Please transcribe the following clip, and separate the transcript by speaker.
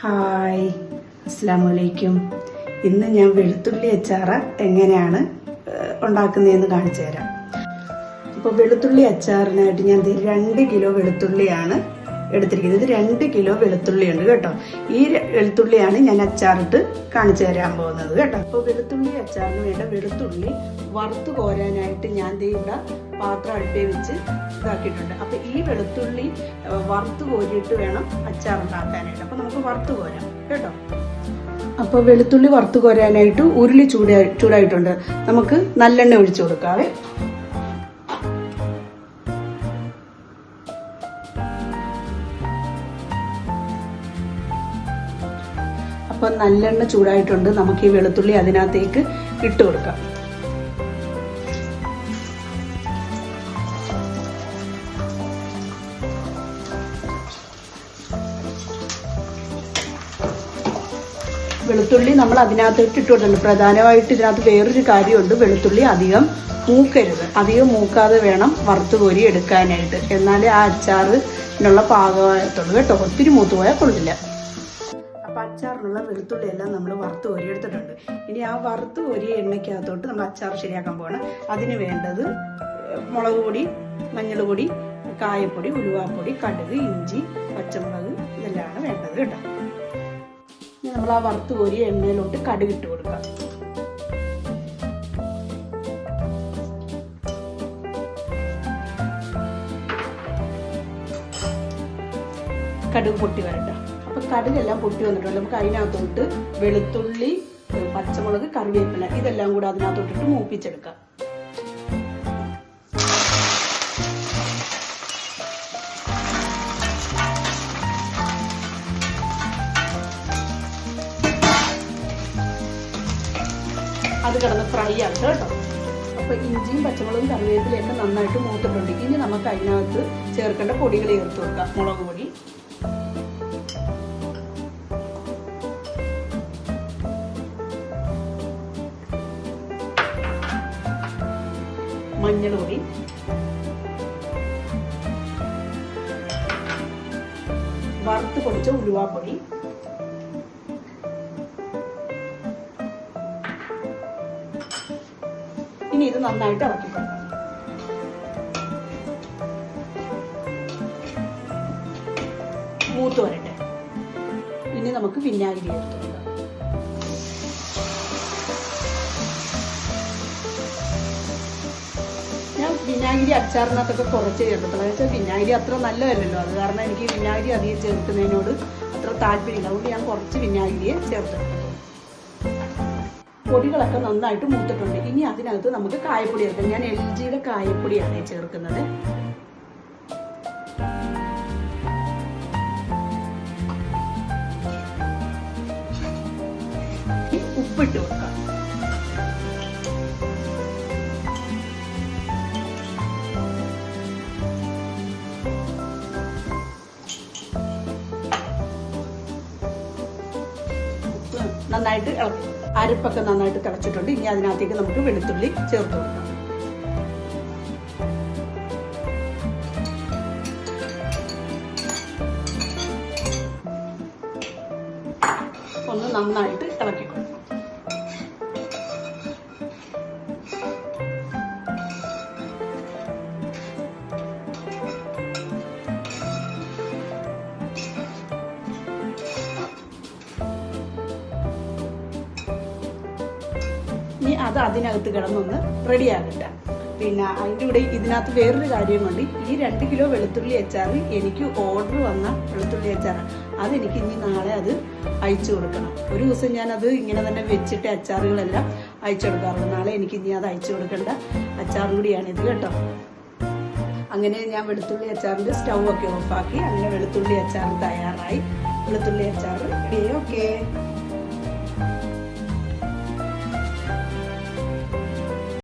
Speaker 1: Hi, അസ്സലാമലൈക്കും. ഇന്ന് ഞാൻ വെളുത്തുള്ളി അച്ചാർ എങ്ങനെയാണ് ഉണ്ടാക്കുന്നതെന്ന് കാണിച്ചു തരാം. അപ്പോൾ വെളുത്തുള്ളി അച്ചാറിനായിട്ട് ഞാൻ 2 കിലോ വെളുത്തുള്ളിയാണ് എടുത്തിരിക്കുന്നത്. 2 കിലോ വെളുത്തുള്ളി ഉണ്ട് കേട്ടോ. ഈ വെളുത്തുള്ളിയാണ് ഞാൻ അച്ചാറിട്ട് കാണിച്ചു തരാൻ പോകുന്നത് കേട്ടോ. അപ്പോൾ വെളുത്തുള്ളി അച്ചാറിന് വേണ്ട വെളുത്തുള്ളി വറുത്ത് കോരാനായിട്ട് ഞാൻ ഇവിടെ പാത്രം അടുപ്പേ വെച്ച് ഇതാക്കിയിട്ടുണ്ട്. അപ്പോൾ ഈ വെളുത്തുള്ളി വറുത്ത് കോരിയിട്ട് വേണം അച്ചാർ ഉണ്ടാക്കാനായിട്ട്. അപ്പോൾ നമുക്ക് വറുത്ത് കോരാം കേട്ടോ. അപ്പോൾ വെളുത്തുള്ളി വറുത്ത് കോരാനായിട്ട് ഉരുളി ചൂടായിട്ടുണ്ട്. നമുക്ക് നല്ലെണ്ണ ഒഴിച്ചു കൊടുക്കാവേ. അപ്പോൾ നല്ലെണ്ണ ചൂടായിട്ടുണ്ട്. നമുക്ക് ഈ വെളുത്തുള്ളി അതിനകത്തേക്ക് ഇട്ട് കൊടുക്കാം. വെളുത്തുള്ളി നമ്മൾ അതിനകത്തേക്ക് ഇട്ട് കൊടുക്കണം. പ്രധാനമായിട്ട് ഇതിനകത്ത് വേറൊരു കാര്യമുണ്ട്. വെളുത്തുള്ളി അധികം മൂക്കരുത്. അധികം മൂക്കാതെ വേണം വറുത്ത് കോരി എടുക്കാനായിട്ട്. എന്നാലേ ആ അച്ചാറിനുള്ള പാകമാകത്തുള്ളൂ കേട്ടോ. ഒത്തിരി മൂത്ത് പോയാൽ കൊള്ളില്ല. അപ്പം അച്ചാറിനുള്ള വെളുത്തുള്ളി എല്ലാം നമ്മൾ വറുത്ത് കോരി എടുത്തിട്ടുണ്ട്. ഇനി ആ വറുത്ത് കോരിയ എണ്ണയ്ക്കകത്തോട്ട് നമ്മൾ അച്ചാർ ശരിയാക്കാൻ പോകണം. അതിന് വേണ്ടത് മുളക് പൊടി, മഞ്ഞൾ പൊടി, കായപ്പൊടി, ഉലുവാപ്പൊടി, കടുക്, ഇഞ്ചി, പച്ചമുളക് ഇതെല്ലാമാണ് വേണ്ടത് കേട്ടോ. ഇനി നമ്മൾ ആ വറുത്ത് കോരിയ എണ്ണയിലോട്ട് കടുക് ഇട്ട് കൊടുക്കാം. കടുക് പൊട്ടി വരട്ടെ. അപ്പൊ കടുകെല്ലാം പൊട്ടി വന്നിട്ടുണ്ട്. നമുക്ക് അതിനകത്തോട്ട് വെളുത്തുള്ളി, പച്ചമുളക്, കറിവേപ്പില ഇതെല്ലാം കൂടെ അതിനകത്തോട്ടിട്ട് മൂപ്പിച്ചെടുക്കാം. അത് കിടന്ന് ഫ്രൈ ആകട്ടെ കേട്ടോ. അപ്പൊ ഇഞ്ചിയും പച്ചമുളകും കറിവേപ്പിലയൊക്കെ നന്നായിട്ട് മൂത്തിട്ടുണ്ട്. ഇനി നമുക്ക് അതിനകത്ത് ചേർക്കേണ്ട പൊടികൾ ചേർത്ത് കൊടുക്കാം. മുളക് പൊടി, മഞ്ഞൾ പൊടി, വറുത്ത് പൊടിച്ച ഉലുവാപ്പൊടി, ഇനി ഇത് നന്നായിട്ട് ഇളക്കി കൊടുക്കാം. മൂത്ത് വരട്ടെ. ഇനി നമുക്ക് വിനാഗിരി ചേർത്ത് കൊടുക്കാം. ഞാൻ വിനാഗിരി അച്ചാറിനകത്തൊക്കെ കുറച്ച് ചേർത്തിട്ടുള്ളത്. വെച്ചാൽ വിനാഗിരി അത്ര നല്ലതല്ലല്ലോ. അത് കാരണം എനിക്ക് വിനാഗിരി അധികം ചേർക്കുന്നതിനോട് അത്ര താല്പര്യമില്ല. അതുകൊണ്ട് ഞാൻ കുറച്ച് വിനാഗിരിയെ ചേർത്തിട്ടുണ്ട്. പൊടികളൊക്കെ നന്നായിട്ട് മൂത്തിട്ടുണ്ട്. ഇനി അതിനകത്ത് നമുക്ക് കായപ്പൊടി ചേർക്കാം. ഞാൻ LGയുടെ കായപ്പൊടിയാണ് ചേർക്കുന്നത്. ഉപ്പിട്ട് കൊടുക്കാം. നന്നായിട്ട് ഇളക്കി. അരപ്പൊക്കെ നന്നായിട്ട് തിളച്ചിട്ടുണ്ട്. ഇനി അതിനകത്തേക്ക് നമുക്ക് വെളുത്തുള്ളി ചേർത്ത് കൊടുക്കാം. ഒന്ന് നന്നായിട്ട് ഇളക്കി കൊടുക്കാം. ഇനി അത് അതിനകത്ത് കിടന്നൊന്ന് റെഡിയാകട്ടെ. പിന്നെ അതിൻ്റെ കൂടെ ഇതിനകത്ത് വേറൊരു കാര്യമുണ്ട്. ഈ 2 കിലോ വെളുത്തുള്ളി അച്ചാർ എനിക്ക് ഓർഡർ വന്ന വെളുത്തുള്ളി അച്ചാറാണ്. അതെനിക്ക് ഇനി നാളെ അത് അയച്ചു കൊടുക്കണം. ഒരു ദിവസം ഞാനത് ഇങ്ങനെ തന്നെ വെച്ചിട്ട് അച്ചാറുകളെല്ലാം അയച്ചു കൊടുക്കാറുള്ളൂ. നാളെ എനിക്ക് ഇനി അത് അയച്ചു കൊടുക്കേണ്ട അച്ചാർ കൂടിയാണിത് കേട്ടോ. അങ്ങനെ ഞാൻ വെളുത്തുള്ളി അച്ചാറിൻ്റെ സ്റ്റൗ ഒക്കെ ഓഫാക്കി. അങ്ങനെ വെളുത്തുള്ളി അച്ചാർ തയ്യാറായി. വെളുത്തുള്ളി അച്ചാർ റെഡി. ഓക്കെ.